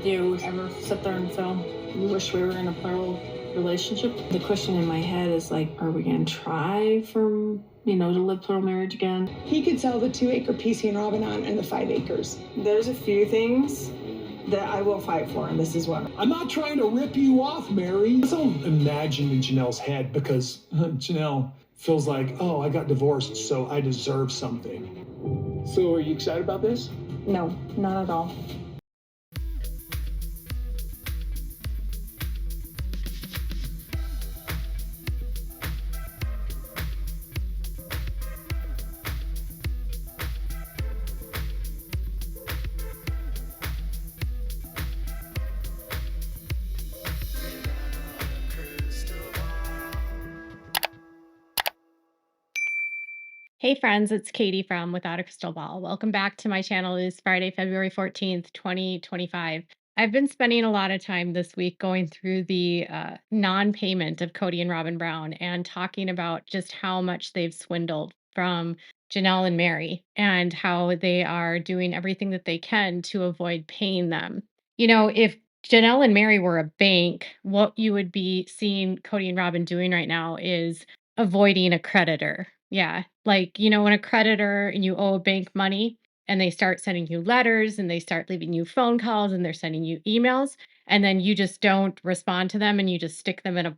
Do you ever sit there and feel you wish we were in a plural relationship? The question in my head is like, are we going to try to live plural marriage again? He could sell the 2-acre piece he and Robin on and the 5 acres. There's a few things that I will fight for, and this is one. I'm not trying to rip you off, Mary. So imagine in Janelle's head, because Janelle feels like, oh, I got divorced, so I deserve something. So are you excited about this? No, not at all. Hey friends, it's Katie from Without a Crystal Ball. Welcome back to my channel. It is Friday, February 14th, 2025. I've been spending a lot of time this week going through the non-payment of Kody and Robyn Brown and talking about just how much they've swindled from Janelle and Mary and how they are doing everything that they can to avoid paying them. You know, if Janelle and Mary were a bank, what you would be seeing Kody and Robyn doing right now is avoiding a creditor. Yeah. Like, when a creditor and you owe a bank money and they start sending you letters and they start leaving you phone calls and they're sending you emails and then you just don't respond to them and you just stick them in a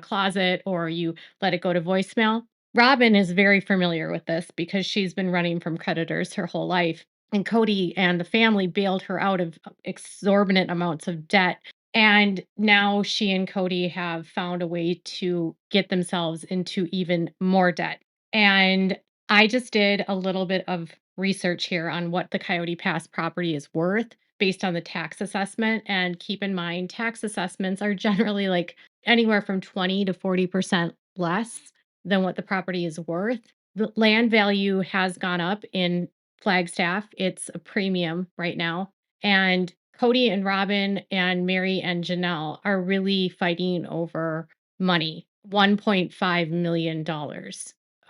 closet or you let it go to voicemail. Robyn is very familiar with this because she's been running from creditors her whole life. And Kody and the family bailed her out of exorbitant amounts of debt. And now she and Kody have found a way to get themselves into even more debt. And I just did a little bit of research here on what the Coyote Pass property is worth based on the tax assessment. And keep in mind, tax assessments are generally like anywhere from 20 to 40% less than what the property is worth. The land value has gone up in Flagstaff. It's a premium right now. And Kody and Robyn and Mary and Janelle are really fighting over money, $1.5 million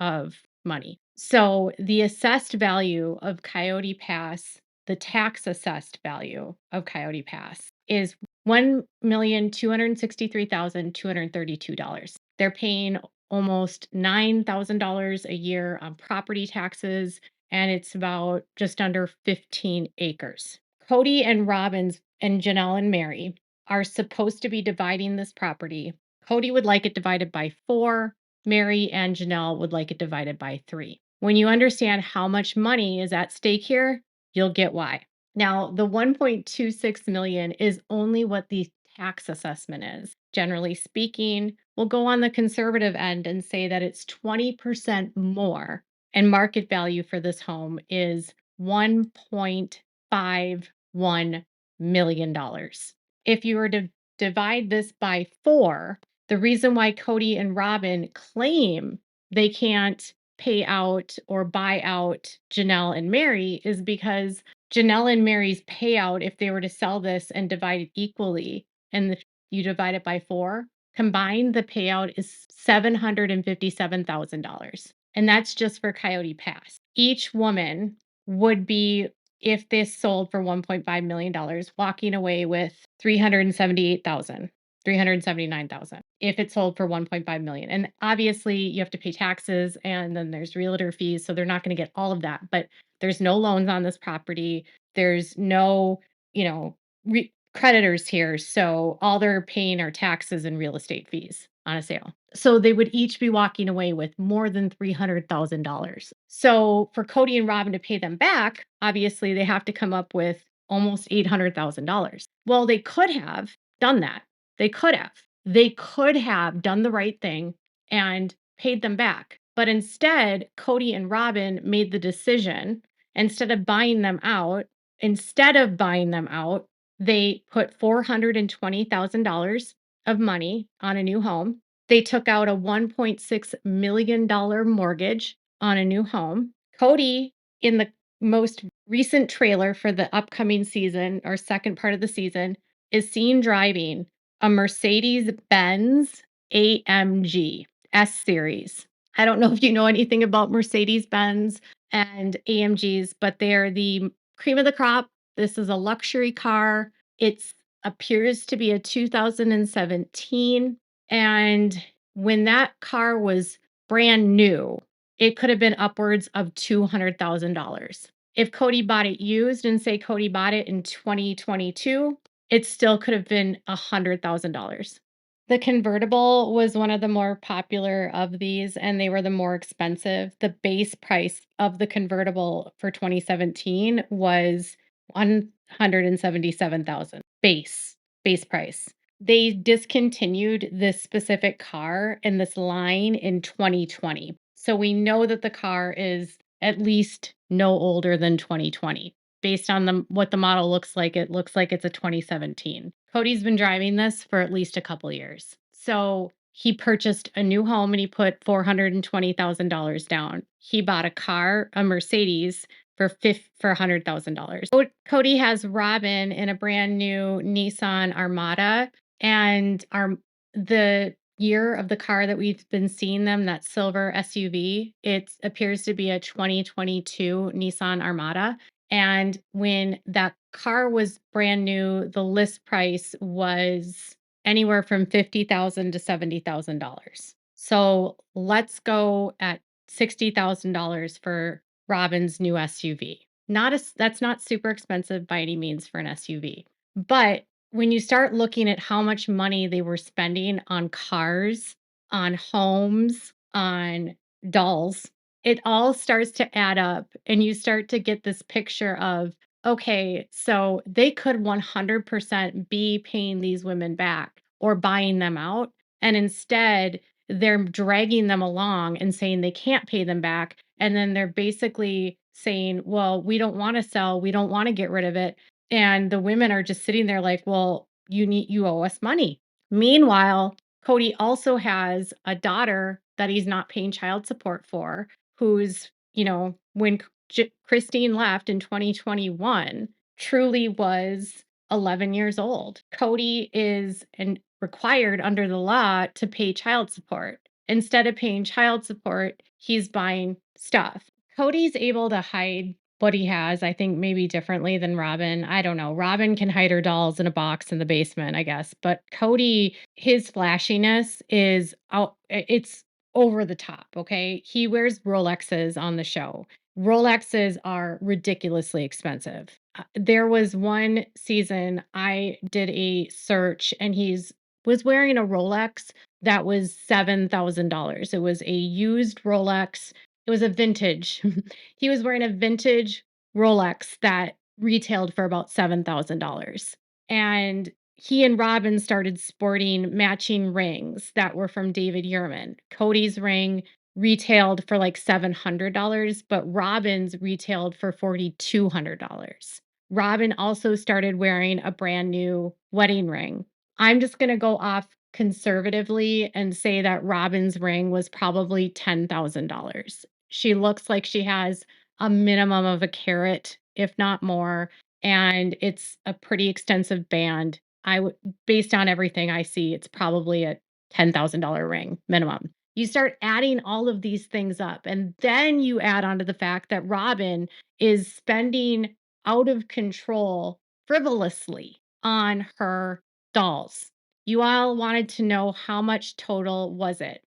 of money. So the assessed value of Coyote Pass, the tax assessed value of Coyote Pass is $1,263,232. They're paying almost $9,000 a year on property taxes, and it's about just under 15 acres. Kody and Robyn's and Janelle and Mary are supposed to be dividing this property. Kody would like it divided by 4. Mary and Janelle would like it divided by 3. When you understand how much money is at stake here, you'll get why. Now, the 1.26 million is only what the tax assessment is. Generally speaking, we'll go on the conservative end and say that it's 20% more, and market value for this home is $1.51 million. If you were to divide this by 4, the reason why Kody and Robyn claim they can't pay out or buy out Janelle and Mary is because Janelle and Mary's payout, if they were to sell this and divide it equally, and you divide it by 4, combined, the payout is $757,000. And that's just for Coyote Pass. Each woman would be, if this sold for $1.5 million, walking away with $378,000. $379,000 if it sold for 1.5 million. And obviously you have to pay taxes and then there's realtor fees. So they're not going to get all of that, but there's no loans on this property. There's no, creditors here. So all they're paying are taxes and real estate fees on a sale. So they would each be walking away with more than $300,000. So for Kody and Robyn to pay them back, obviously they have to come up with almost $800,000. Well, they could have done that. They could have. They could have done the right thing and paid them back. But instead, Kody and Robyn made the decision, instead of buying them out, they put $420,000 of money on a new home. They took out a $1.6 million mortgage on a new home. Kody, in the most recent trailer for the upcoming season or second part of the season, is seen driving a Mercedes-Benz AMG S-Series. I don't know if you know anything about Mercedes-Benz and AMGs, but they're the cream of the crop. This is a luxury car. It appears to be a 2017. And when that car was brand new, it could have been upwards of $200,000. If Kody bought it used and say Kody bought it in 2022, it still could have been $100,000. The convertible was one of the more popular of these, and they were the more expensive. The base price of the convertible for 2017 was 177,000 base price. They discontinued this specific car and this line in 2020. So we know that the car is at least no older than 2020. Based on what the model looks like, it looks like it's a 2017. Kody's been driving this for at least a couple years. So he purchased a new home and he put $420,000 down. He bought a car, a Mercedes, for $100,000. Kody has Robyn in a brand new Nissan Armada, and the year of the car that we've been seeing them, that silver SUV, it appears to be a 2022 Nissan Armada. And when that car was brand new, the list price was anywhere from $50,000 to $70,000. So let's go at $60,000 for Robyn's new SUV. That's not super expensive by any means for an SUV. But when you start looking at how much money they were spending on cars, on homes, on dolls, it all starts to add up, and you start to get this picture of, okay, so they could 100% be paying these women back or buying them out, and instead they're dragging them along and saying they can't pay them back, and then they're basically saying, well, we don't want to sell, we don't want to get rid of it, and the women are just sitting there like, well, you owe us money. Meanwhile, Kody also has a daughter that he's not paying child support for, who's, when Christine left in 2021, truly was 11 years old. Kody is required under the law to pay child support. Instead of paying child support, he's buying stuff. Kody's able to hide what he has, I think, maybe differently than Robyn. I don't know. Robyn can hide her dolls in a box in the basement, I guess. But Kody, his flashiness is out. It's over the top, okay? He wears Rolexes on the show. Rolexes are ridiculously expensive. There was one season I did a search and was wearing a Rolex that was $7,000. It was a used Rolex. It was a vintage. He was wearing a vintage Rolex that retailed for about $7,000. And he and Robyn started sporting matching rings that were from David Yurman. Kody's ring retailed for like $700, but Robyn's retailed for $4,200. Robyn also started wearing a brand new wedding ring. I'm just going to go off conservatively and say that Robyn's ring was probably $10,000. She looks like she has a minimum of a carat, if not more, and it's a pretty extensive band. Based on everything I see, it's probably a $10,000 ring minimum. You start adding all of these things up, and then you add on to the fact that Robyn is spending out of control frivolously on her dolls. You all wanted to know how much total was it?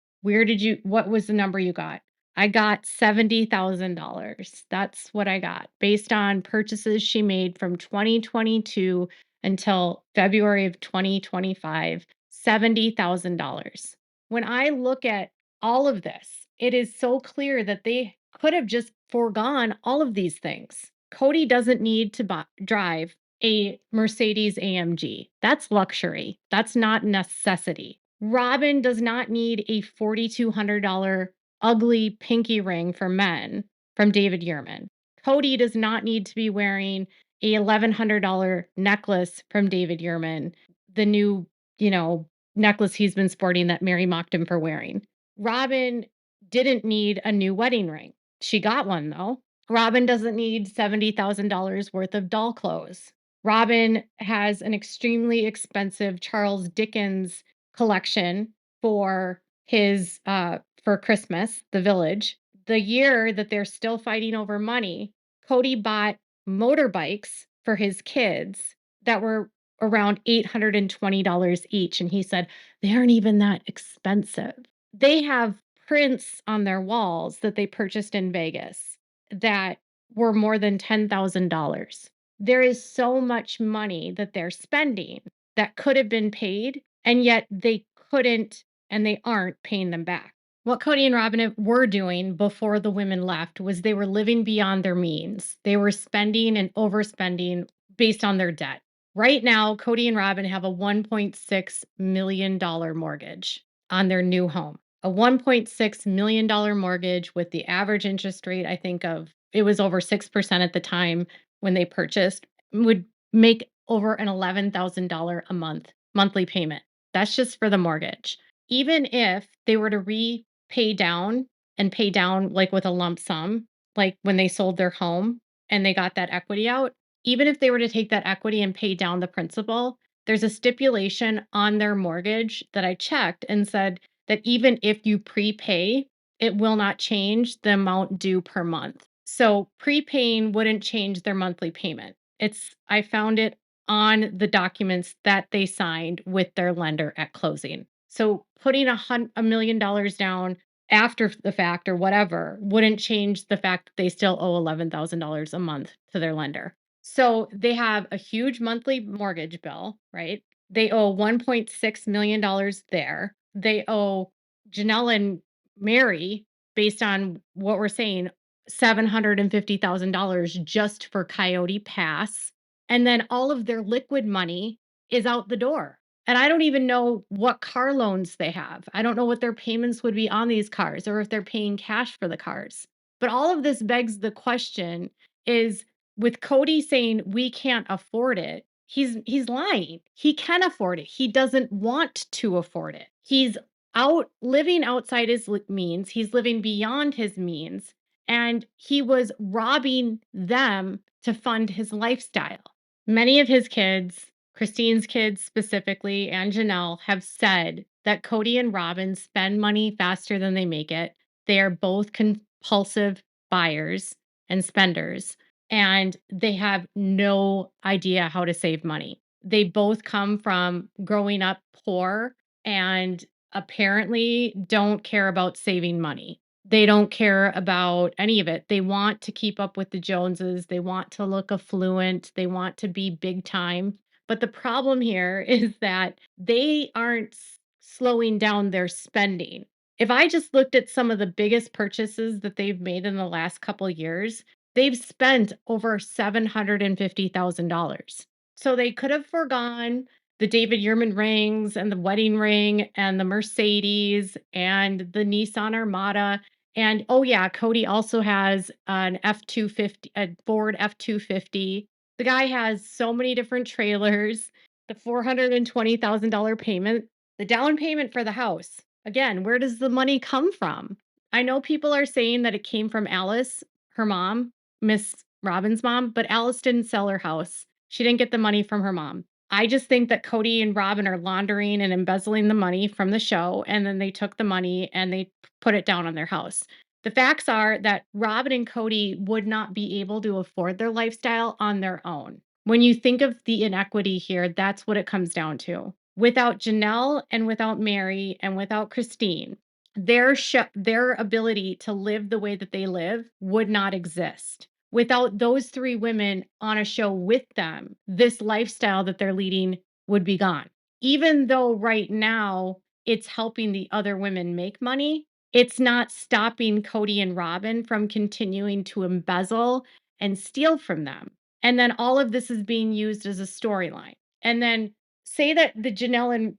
What was the number you got? I got $70,000. That's what I got based on purchases she made from 2022 until February of 2025, $70,000. When I look at all of this, it is so clear that they could have just foregone all of these things. Kody doesn't need to drive a Mercedes AMG. That's luxury. That's not necessity. Robyn does not need a $4,200 ugly pinky ring for men from David Yurman. Kody does not need to be wearing a $1,100 necklace from David Yurman, the new, necklace he's been sporting that Mary mocked him for wearing. Robyn didn't need a new wedding ring. She got one though. Robyn doesn't need $70,000 worth of doll clothes. Robyn has an extremely expensive Charles Dickens collection for his for Christmas, the village. The year that they're still fighting over money, Kody bought motorbikes for his kids that were around $820 each. And he said, they aren't even that expensive. They have prints on their walls that they purchased in Vegas that were more than $10,000. There is so much money that they're spending that could have been paid, and yet they couldn't and they aren't paying them back. What Kody and Robyn were doing before the women left was they were living beyond their means. They were spending and overspending based on their debt. Right now, Kody and Robyn have a $1.6 million mortgage on their new home. A $1.6 million mortgage with the average interest rate, I think of it was over 6% at the time when they purchased, would make over an $11,000 a month monthly payment. That's just for the mortgage. Even if they were to repay down and pay down like with a lump sum, like when they sold their home and they got that equity out, even if they were to take that equity and pay down the principal, there's a stipulation on their mortgage that I checked and said that even if you prepay, it will not change the amount due per month. So prepaying wouldn't change their monthly payment. I found it on the documents that they signed with their lender at closing. So putting $1 million down after the fact or whatever wouldn't change the fact that they still owe $11,000 a month to their lender. So they have a huge monthly mortgage bill, right? They owe $1.6 million there. They owe Janelle and Mary, based on what we're saying, $750,000 just for Coyote Pass. And then all of their liquid money is out the door. And I don't even know what car loans they have. I don't know what their payments would be on these cars or if they're paying cash for the cars. But all of this begs the question is with Kody saying we can't afford it, he's lying. He can afford it. He doesn't want to afford it. He's out living outside his means. He's living beyond his means. And he was robbing them to fund his lifestyle. Many of his kids, Christine's kids specifically, and Janelle, have said that Kody and Robyn spend money faster than they make it. They are both compulsive buyers and spenders, and they have no idea how to save money. They both come from growing up poor and apparently don't care about saving money. They don't care about any of it. They want to keep up with the Joneses. They want to look affluent. They want to be big time. But the problem here is that they aren't slowing down their spending. If I just looked at some of the biggest purchases that they've made in the last couple of years, they've spent over $750,000. So they could have forgone the David Yurman rings and the wedding ring and the Mercedes and the Nissan Armada. And oh yeah, Kody also has an F-250, a Ford F-250. The guy has so many different trailers, the $420,000 payment, the down payment for the house. Again, where does the money come from? I know people are saying that it came from Alice, her mom, Miss Robyn's mom, but Alice didn't sell her house. She didn't get the money from her mom. I just think that Kody and Robyn are laundering and embezzling the money from the show, and then they took the money and they put it down on their house. The facts are that Robyn and Kody would not be able to afford their lifestyle on their own. When you think of the inequity here, that's what it comes down to. Without Janelle and without Mary and without Christine, their ability to live the way that they live would not exist. Without those three women on a show with them, this lifestyle that they're leading would be gone. Even though right now it's helping the other women make money, it's not stopping Kody and Robyn from continuing to embezzle and steal from them. And then all of this is being used as a storyline. And then say that the Janelle and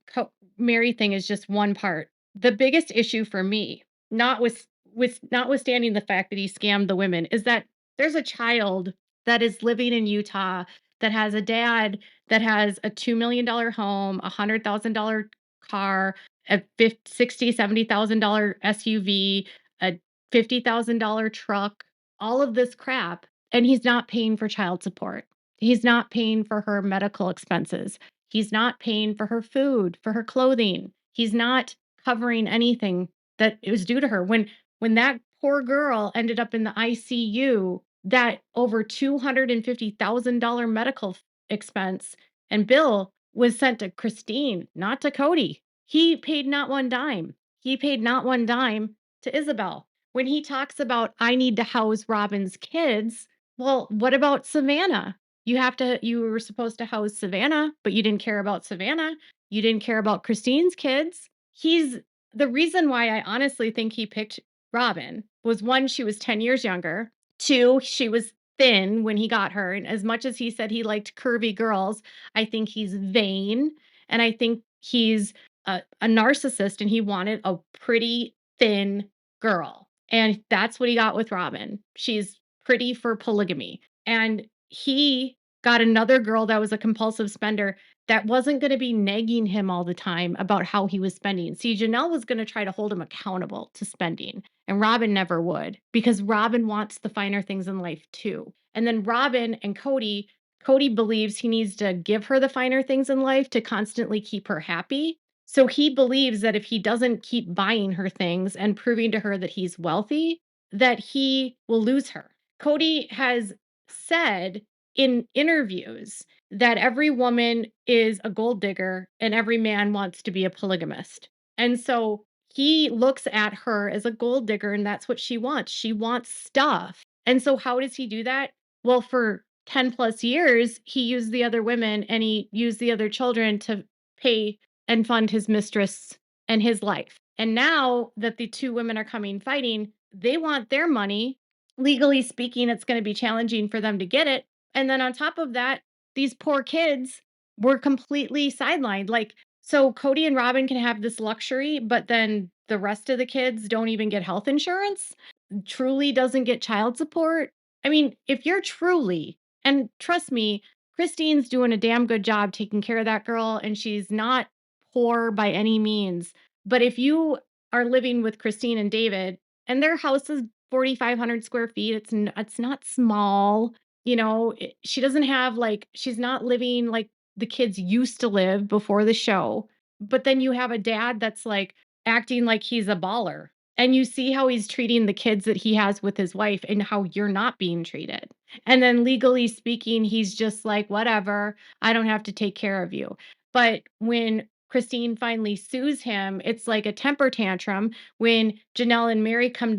Mary thing is just one part. The biggest issue for me, notwithstanding the fact that he scammed the women, is that there's a child that is living in Utah that has a dad that has a $2 million home, a $100,000 car, a $60,000, $70,000 SUV, a $50,000 truck, all of this crap. And he's not paying for child support. He's not paying for her medical expenses. He's not paying for her food, for her clothing. He's not covering anything that was due to her. When that poor girl ended up in the ICU, that over $250,000 medical expense And Bill was sent to Christine, not to Kody. He paid not one dime. He paid not one dime to Isabel. When he talks about, I need to house Robyn's kids, well, what about Savannah? You were supposed to house Savannah, but you didn't care about Savannah. You didn't care about Christine's kids. The reason why I honestly think he picked Robyn was, one, she was 10 years younger. Two, she was thin when he got her. And as much as he said he liked curvy girls, I think he's vain. And I think he's a narcissist, and he wanted a pretty thin girl. And that's what he got with Robyn. She's pretty for polygamy. And he got another girl that was a compulsive spender that wasn't going to be nagging him all the time about how he was spending. See, Janelle was going to try to hold him accountable to spending, and Robyn never would, because Robyn wants the finer things in life too. And then Robyn and Kody believes he needs to give her the finer things in life to constantly keep her happy. So he believes that if he doesn't keep buying her things and proving to her that he's wealthy, that he will lose her. Kody has said in interviews that every woman is a gold digger and every man wants to be a polygamist. And so he looks at her as a gold digger, and that's what she wants. She wants stuff. And so how does he do that? Well, for 10 plus years, he used the other women and he used the other children to pay and fund his mistress and his life. And now that the two women are coming fighting, they want their money. Legally speaking, it's going to be challenging for them to get it. And then on top of that, these poor kids were completely sidelined. Like, so Kody and Robyn can have this luxury, but then the rest of the kids don't even get health insurance. Truly doesn't get child support. I mean, if you're Truly, and trust me, Christine's doing a damn good job taking care of that girl, and she's not poor by any means. But if you are living with Christine and David, and their house is 4,500 square feet, it's not small. She doesn't have, like, she's not living like the kids used to live before the show. But then you have a dad that's like acting like he's a baller. And you see how he's treating the kids that he has with his wife and how you're not being treated. And then legally speaking, he's just like, whatever, I don't have to take care of you. But when Christine finally sues him, it's like a temper tantrum. When Janelle and Mary come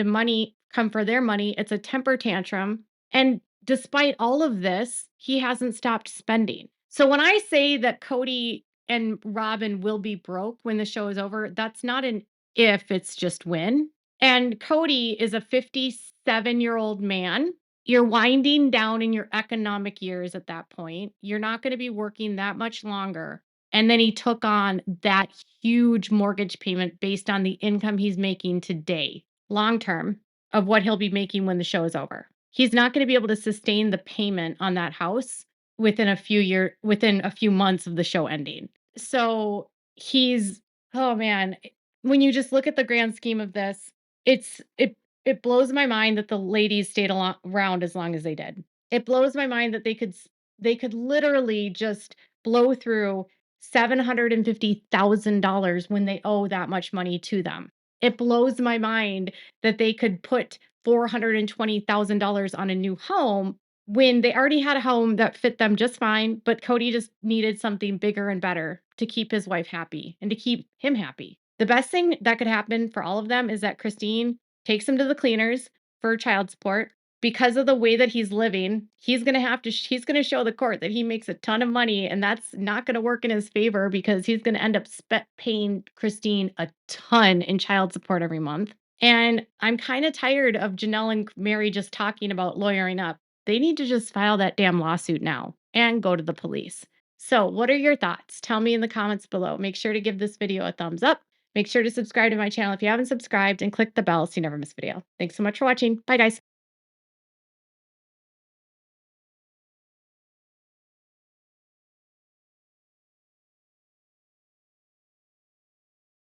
for their money, it's a temper tantrum. And despite all of this, he hasn't stopped spending. So when I say that Kody and Robyn will be broke when the show is over, that's not an if, it's just when. And Kody is a 57-year-old man. You're winding down in your economic years at that point. You're not going to be working that much longer. And then he took on that huge mortgage payment based on the income he's making today, long term, of what he'll be making when the show is over. He's not going to be able to sustain the payment on that house within a few months of the show ending. So oh man, when you just look at the grand scheme of this, it blows my mind that the ladies stayed around as long as they did. It blows my mind that they could literally just blow through $750,000 when they owe that much money to them. It blows my mind that they could put $420,000 on a new home when they already had a home that fit them just fine, but Kody just needed something bigger and better to keep his wife happy and to keep him happy. The best thing that could happen for all of them is that Christine takes him to the cleaners for child support. Because of the way that he's living, he's going to show the court that he makes a ton of money, and that's not going to work in his favor because he's going to end up paying Christine a ton in child support every month. And I'm kind of tired of Janelle and Mary just talking about lawyering up. They need to just file that damn lawsuit now and go to the police. So what are your thoughts? Tell me in the comments below. Make sure to give this video a thumbs up. Make sure to subscribe to my channel if you haven't subscribed, and click the bell so you never miss a video. Thanks so much for watching. Bye, guys.